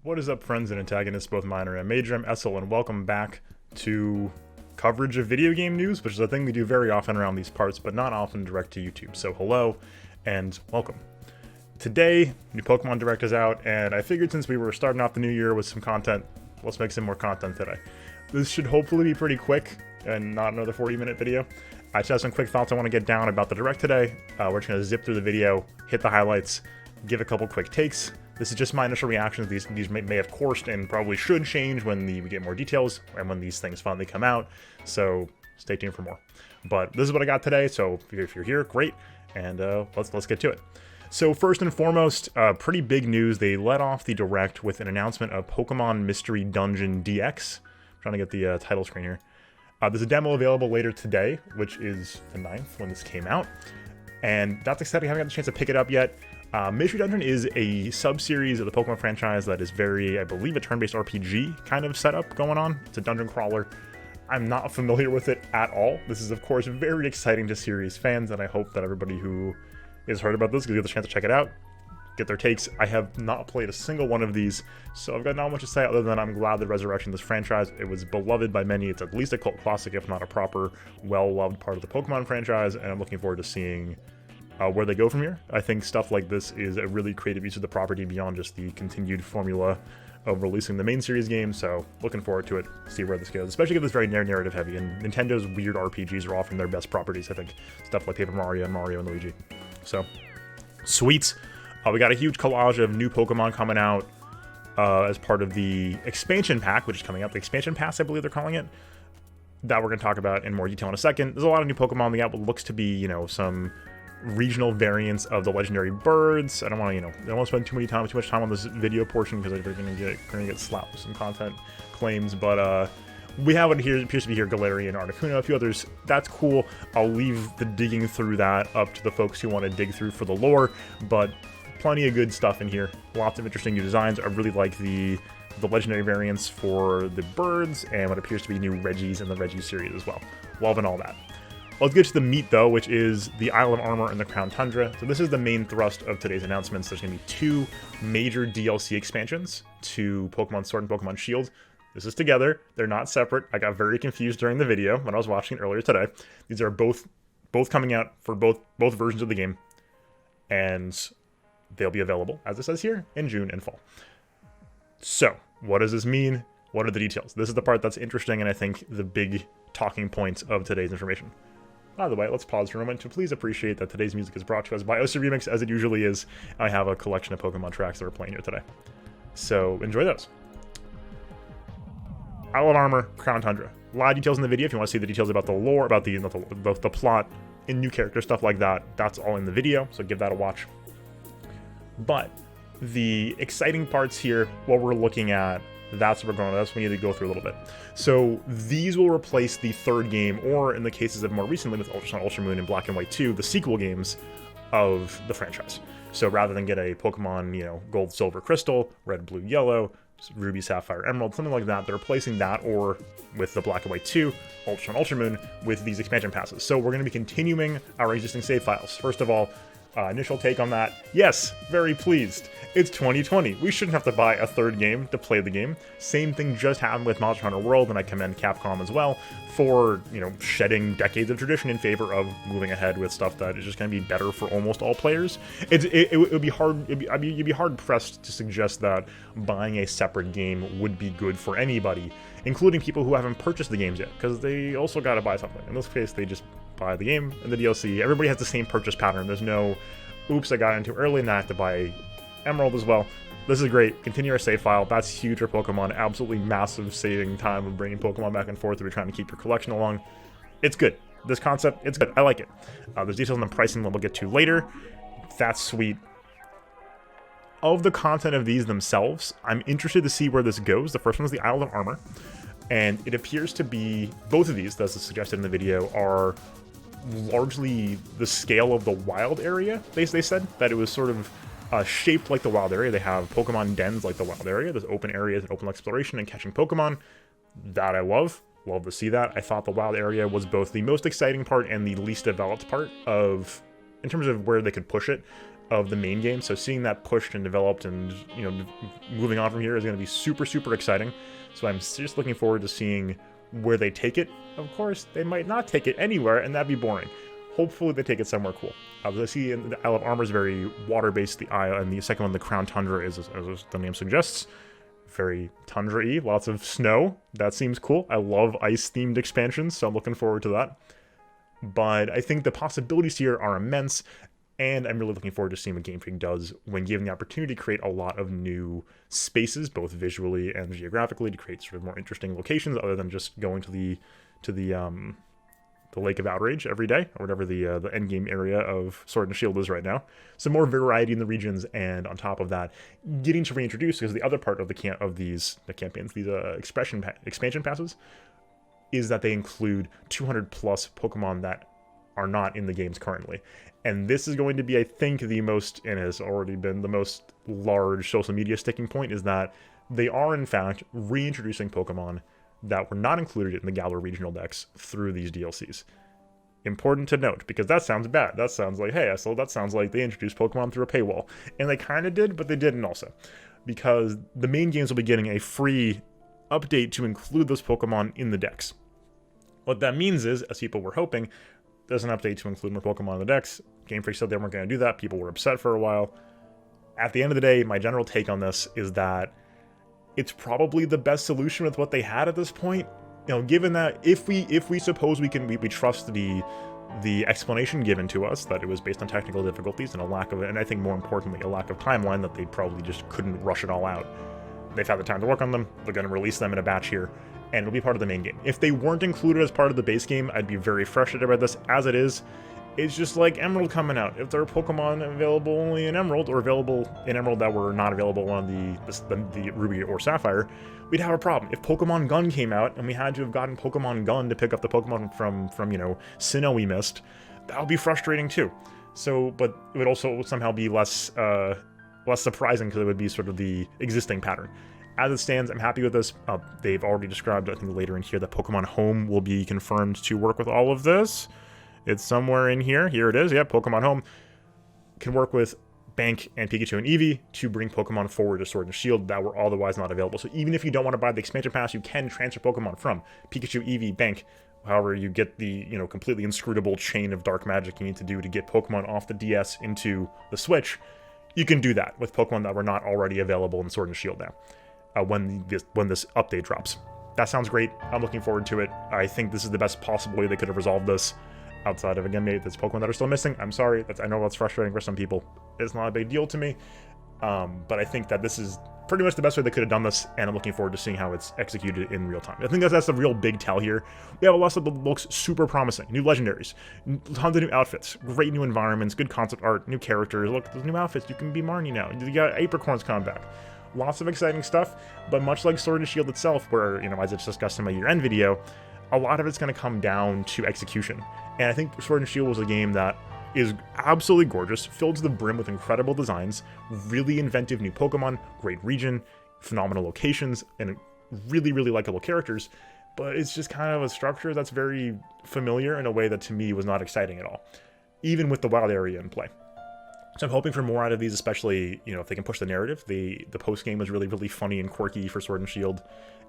What is up, friends and antagonists, both minor and major? I'm Essel, and welcome back to coverage of video game news, which is a thing we do very often around these parts, but not often direct to YouTube. So hello, and welcome. Today, new Pokemon Direct is out, and I figured since we were starting off the new year with some content, let's make some more content today. This should hopefully be pretty quick, and not another 40-minute video. I just have some quick thoughts I want to get down about the Direct today. We're just going to zip through the video, hit the highlights, give a couple quick takes. This is just my initial reactions. These may have coursed and probably should change when we get more details and when these things finally come out. So stay tuned for more. But this is what I got today. So if you're here, great. And let's get to it. So first and foremost, pretty big news. They let off the Direct with an announcement of Pokemon Mystery Dungeon DX. I'm trying to get the title screen here. There's a demo available later today, which is the 9th when this came out. And that's exciting. I haven't got the chance to pick it up yet. Mystery Dungeon is a sub-series of the Pokemon franchise that is very, I believe, a turn-based RPG kind of setup going on. It's a dungeon crawler. I'm not familiar with it at all. This is, of course, very exciting to series fans, and I hope that everybody who has heard about this will get the chance to check it out, get their takes. I have not played a single one of these, so I've got not much to say other than I'm glad the resurrection of this franchise. It was beloved by many. It's at least a cult classic, if not a proper, well-loved part of the Pokemon franchise, and I'm looking forward to seeing where they go from here. I think stuff like this is a really creative use of the property beyond just the continued formula of releasing the main series game, so looking forward to it, see where this goes, especially if it's very narrative heavy, and Nintendo's weird RPGs are often their best properties, I think. Stuff like Paper Mario and Mario and Luigi. So, sweet. We got a huge collage of new Pokemon coming out as part of the expansion pack, which is coming out. The expansion pass, I believe they're calling it. That we're going to talk about in more detail in a second. There's a lot of new Pokemon. We got what looks to be, you know, some regional variants of the legendary birds. I don't want to, I don't want to spend too much time on this video portion because we're gonna get slapped with some content claims. But we have it here. It appears to be here: Galarian, Articuno, a few others. That's cool. I'll leave the digging through that up to the folks who want to dig through for the lore. But plenty of good stuff in here. Lots of interesting new designs. I really like the legendary variants for the birds and what appears to be new Regis in the Reggie series as well. Loving all that. Let's get to the meat, though, which is the Isle of Armor and the Crown Tundra. So this is the main thrust of today's announcements. There's going to be two major DLC expansions to Pokemon Sword and Pokemon Shield. This is together. They're not separate. I got very confused during the video when I was watching it earlier today. These are both coming out for both versions of the game, and they'll be available, as it says here, in June and fall. So, what does this mean? What are the details? This is the part that's interesting, and I think the big talking points of today's information. By the way, let's pause for a moment to please appreciate that today's music is brought to us by Osu Remix, as it usually is. I have a collection of Pokemon tracks that we're playing here today. So enjoy those. Isle of Armor, Crown Tundra. A lot of details in the video. If you want to see the details about the lore, about the plot, and new character stuff like that, that's all in the video, so give that a watch. But the exciting parts here, what we're looking at, that's what we need to go through a little bit. So these will replace the third game, or in the cases of more recently with Ultra Sun, Ultra Moon, and Black and White 2, the sequel games of the franchise. So rather than get a Pokemon, Gold, Silver, Crystal, Red, Blue, Yellow, Ruby, Sapphire, Emerald, something like that, they're replacing that, or with the Black and White 2, Ultra Sun, Ultra Moon, with these expansion passes. So we're going to be continuing our existing save files. First of all, initial take on that, yes, very pleased. It's 2020. We shouldn't have to buy a third game to play the game. Same thing just happened with Monster Hunter World, and I commend Capcom as well for, shedding decades of tradition in favor of moving ahead with stuff that is just going to be better for almost all players. It would be hard. You'd be hard pressed to suggest that buying a separate game would be good for anybody, including people who haven't purchased the games yet, because they also got to buy something. In this case, they just buy the game and the DLC. Everybody has the same purchase pattern. There's no, oops, I got in too early and I have to buy Emerald as well. This is great. Continue our save file. That's huge for Pokemon. Absolutely massive saving time of bringing Pokemon back and forth if you're trying to keep your collection along. It's good. This concept, it's good. I like it. There's details on the pricing that we'll get to later. That's sweet. Of the content of these themselves, I'm interested to see where this goes. The first one is the Isle of Armor. And it appears to be, both of these, as suggested in the video, are largely the scale of the wild area. They said that it was sort of shaped like the wild area. They have Pokemon dens like the wild area. There's open areas and open exploration and catching Pokemon. That I love. Love to see that. I thought the wild area was both the most exciting part and the least developed part of, in terms of where they could push it. of the main game. So seeing that pushed and developed and, moving on from here is going to be super, super exciting. So I'm just looking forward to seeing where they take it. Of course, they might not take it anywhere, and that'd be boring. Hopefully they take it somewhere cool. I see the Isle of Armor is very water-based, the Isle, and the second one, the Crown Tundra, is, as the name suggests, very tundra-y, lots of snow. That seems cool. I love ice-themed expansions, so I'm looking forward to that. But I think the possibilities here are immense, and I'm really looking forward to seeing what Game Freak does when given the opportunity to create a lot of new spaces, both visually and geographically, to create sort of more interesting locations other than just going to the Lake of Outrage every day, or whatever the end game area of Sword and Shield is right now. Some more variety in the regions, and on top of that, getting to reintroduce, because the other part of these expansion passes is that they include 200 plus Pokemon that are not in the games currently. And this is going to be, I think, the most, and has already been the most large social media sticking point, is that they are in fact reintroducing Pokemon that were not included in the Galar regional decks through these DLCs. Important to note, because that sounds bad. That sounds like, hey, so that sounds like they introduced Pokemon through a paywall. And they kind of did, but they didn't also. Because the main games will be getting a free update to include those Pokemon in the decks. What that means is, as people were hoping, there's an update to include more Pokemon in the decks. Game Freak said they weren't going to do that. People were upset for a while. At the end of the day, my general take on this is that it's probably the best solution with what they had at this point. Given that if we suppose we trust the explanation given to us that it was based on technical difficulties and and I think more importantly, a lack of timeline, that they probably just couldn't rush it all out. They've had the time to work on them. They're going to release them in a batch here, and it'll be part of the main game. If they weren't included as part of the base game, I'd be very frustrated about this. As it is, it's just like Emerald coming out. If there are Pokemon available only in Emerald, or available in Emerald that were not available on the Ruby or Sapphire, we'd have a problem. If Pokemon Gun came out and we had to have gotten Pokemon Gun to pick up the Pokemon from Sinnoh we missed, that would be frustrating too. So, but it would also somehow be less surprising, because it would be sort of the existing pattern. As it stands, I'm happy with this. They've already described, I think later in here, that Pokemon Home will be confirmed to work with all of this. It's somewhere in here. Here it is. Yeah, Pokemon Home can work with Bank and Pikachu and Eevee to bring Pokemon forward to Sword and Shield that were otherwise not available. So even if you don't want to buy the expansion pass, you can transfer Pokemon from Pikachu, Eevee, Bank, however you get the completely inscrutable chain of dark magic you need to do to get Pokemon off the DS into the Switch. You can do that with Pokemon that were not already available in Sword and Shield now, when this update drops. That sounds great. I'm looking forward to it. I think this is the best possible way they could have resolved this. Outside of, again, maybe there's Pokemon that are still missing. I'm sorry. I know that's frustrating for some people. It's not a big deal to me. But I think that this is pretty much the best way they could have done this, and I'm looking forward to seeing how it's executed in real time. I think that's the real big tell here. We have a lot that looks super promising. New legendaries, tons of new outfits, great new environments, good concept art, new characters. Look, there's new outfits. You can be Marnie now. You got Apricorns coming back. Lots of exciting stuff, but much like Sword and Shield itself, where, as it's discussed in my year-end video, a lot of it's going to come down to execution. And I think Sword and Shield was a game that is absolutely gorgeous, filled to the brim with incredible designs, really inventive new Pokemon, great region, phenomenal locations, and really, really likable characters. But it's just kind of a structure that's very familiar in a way that to me was not exciting at all, even with the wild area in play. So I'm hoping for more out of these, especially, if they can push the narrative. The post-game was really, really funny and quirky for Sword and Shield.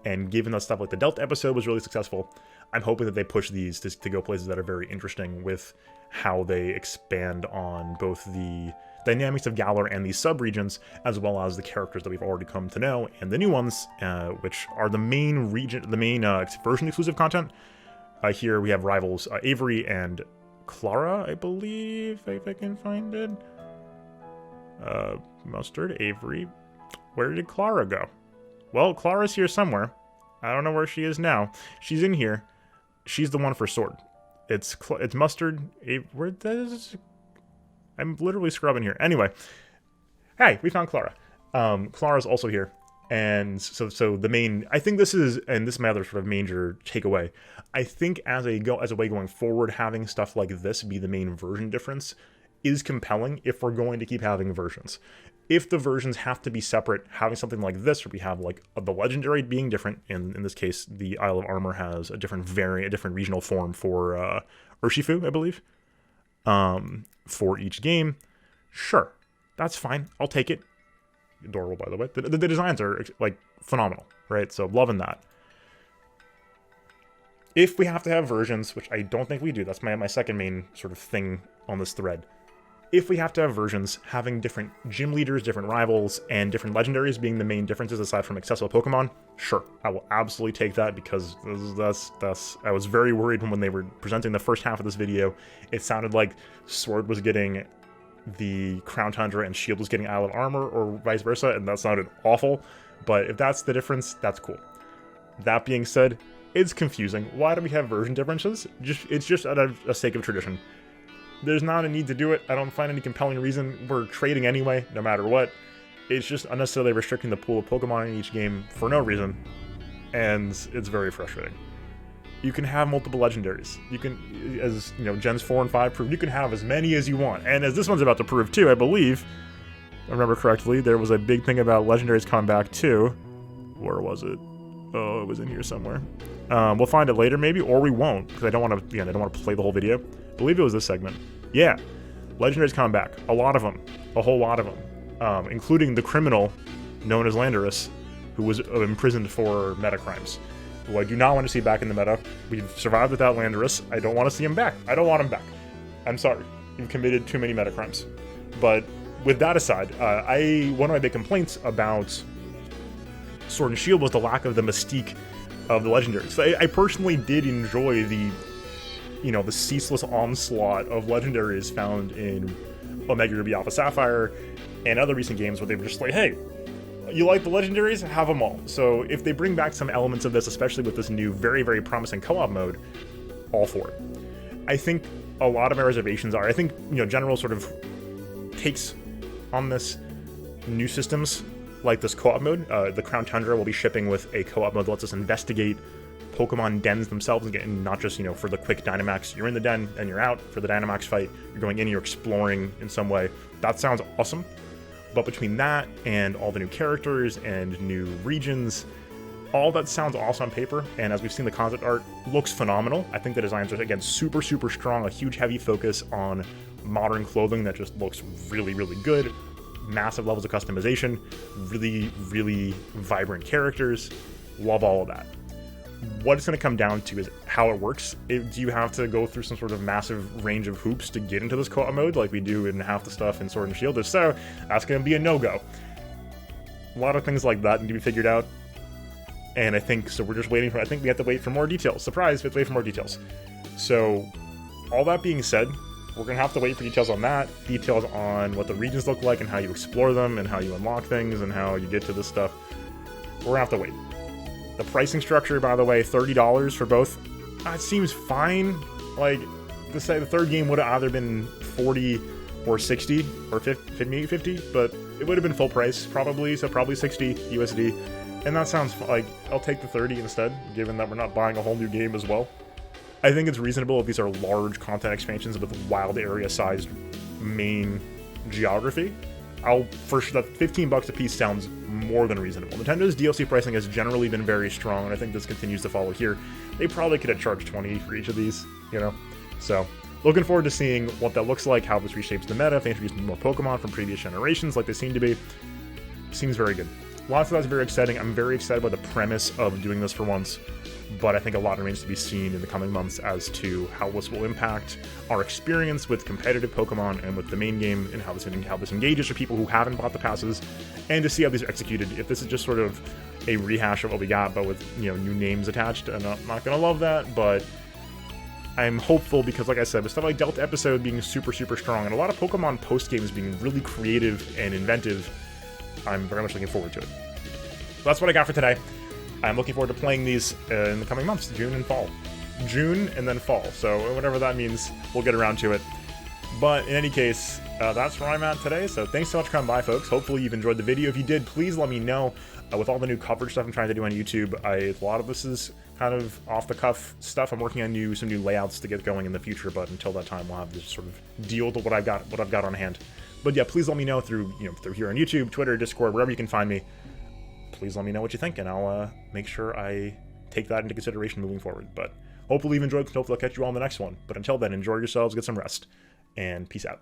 And given that stuff like the Delta episode was really successful, I'm hoping that they push these to go places that are very interesting with how they expand on both the dynamics of Galar and these sub-regions, as well as the characters that we've already come to know, and the new ones, which are the main version-exclusive content. Here we have rivals Avery and Clara, I believe, if I can find it. Mustard, Avery. Where did Clara go? Well, Clara's here somewhere. I don't know where she is now. She's in here. She's the one for Sword. It's Mustard. Where does? I'm literally scrubbing here. Anyway, hey, we found Clara. Clara's also here, and so the main. I think this is my other sort of major takeaway. I think as a way going forward, having stuff like this be the main version difference is compelling if we're going to keep having versions. If the versions have to be separate, having something like this where we have like the legendary being different, and in this case the Isle of Armor has a different regional form for Urshifu, I believe, for each game, sure, That's fine. I'll take it. Adorable, by the way. The designs are, like, phenomenal, right? So loving that. If we have to have versions, which I don't think we do, that's my second main sort of thing on this thread. If we have to have versions, having different gym leaders, different rivals, and different legendaries being the main differences aside from accessible Pokemon, sure, I will absolutely take that, because I was very worried when they were presenting the first half of this video. It sounded like Sword was getting the Crown Tundra and Shield was getting Isle of Armor, or vice versa, and that sounded awful. But if that's the difference, that's cool. That being said, it's confusing. Why do we have version differences? It's just out of a sake of tradition. There's not a need to do it. I don't find any compelling reason. We're trading anyway, no matter what. It's just unnecessarily restricting the pool of Pokemon in each game for no reason, and it's very frustrating. You can have multiple legendaries. You can, as you know, Gens 4 and 5 prove, you can have as many as you want. And as this one's about to prove too, I believe, if I remember correctly, there was a big thing about legendaries coming back too. Where was it? Oh, it was in here somewhere. We'll find it later maybe, or we won't, because I don't want to, again, I don't want to play the whole video. I believe it was this segment. Yeah, legendaries coming back. A lot of them. A whole lot of them. Including the criminal known as Landorus, who was imprisoned for meta crimes, who I do not want to see back in the meta. We've survived without Landorus. I don't want to see him back. I don't want him back. I'm sorry. You've committed too many meta crimes. But with that aside, one of my big complaints about Sword and Shield was the lack of the mystique of the legendaries. So I personally did enjoy the ceaseless onslaught of legendaries found in Omega Ruby Alpha Sapphire and other recent games where they were just like, hey, you like the legendaries? Have them all. So if they bring back some elements of this, especially with this new very, very promising co-op mode, all for it. I think a lot of my reservations are, I think, General sort of takes on this new systems like this co-op mode. The Crown Tundra will be shipping with a co-op mode that lets us investigate Pokemon dens themselves and getting not just, for the quick Dynamax, you're in the den and you're out. For the Dynamax fight, you're going in, you're exploring in some way. That sounds awesome. But between that and all the new characters and new regions, all that sounds awesome on paper. And as we've seen, the concept art looks phenomenal. I think the designs are, again, super, super strong. A huge, heavy focus on modern clothing that just looks really, really good. Massive levels of customization. Really, really vibrant characters. Love all of that. What it's going to come down to is how it works. Do you have to go through some sort of massive range of hoops to get into this co-op mode like we do in half the stuff in Sword and Shield? If so, that's going to be a no-go. A lot of things like that need to be figured out. And I think, so we're just waiting for, I think we have to wait for more details. Surprise, we have to wait for more details. So, all that being said, we're going to have to wait for details on that, details on what the regions look like and how you explore them and how you unlock things and how you get to this stuff. We're going to have to wait. The pricing structure, by the way, $30 for both. It seems fine. Like, to say the third game would have either been 40 or 60 or 50, but it would have been full price probably, so probably 60 USD. And that sounds like I'll take the 30 instead, given that we're not buying a whole new game as well. I think it's reasonable if these are large content expansions with wild area-sized main geography. For sure, that $15 a piece sounds more than reasonable. Nintendo's DLC pricing has generally been very strong, and I think this continues to follow here. They probably could have charged 20 for each of these, So, looking forward to seeing what that looks like, how this reshapes the meta, if they introduce more Pokemon from previous generations like they seem to be. Seems very good. Lots of that's very exciting. I'm very excited by the premise of doing this for once, but I think a lot remains to be seen in the coming months as to how this will impact our experience with competitive Pokemon and with the main game, and how this engages for people who haven't bought the passes, and to see how these are executed. If this is just sort of a rehash of what we got, but with new names attached, and I'm not gonna love that, but I'm hopeful because, like I said, with stuff like Delta Episode being super, super strong, and a lot of Pokemon post games being really creative and inventive, I'm very much looking forward to it. So that's what I got for today. I'm looking forward to playing these in the coming months, June and fall. June and then fall, so whatever that means, we'll get around to it. But in any case, that's where I'm at today, so thanks so much for coming by, folks. Hopefully you've enjoyed the video. If you did, please let me know. With all the new coverage stuff I'm trying to do on YouTube, a lot of this is kind of off-the-cuff stuff. I'm working on some new layouts to get going in the future, but until that time, we'll have this sort of deal to what I've got on hand. But yeah, please let me know through here on YouTube, Twitter, Discord, wherever you can find me. Please let me know what you think, and I'll make sure I take that into consideration moving forward. But hopefully you've enjoyed, hopefully I'll catch you all in the next one. But until then, enjoy yourselves, get some rest, and peace out.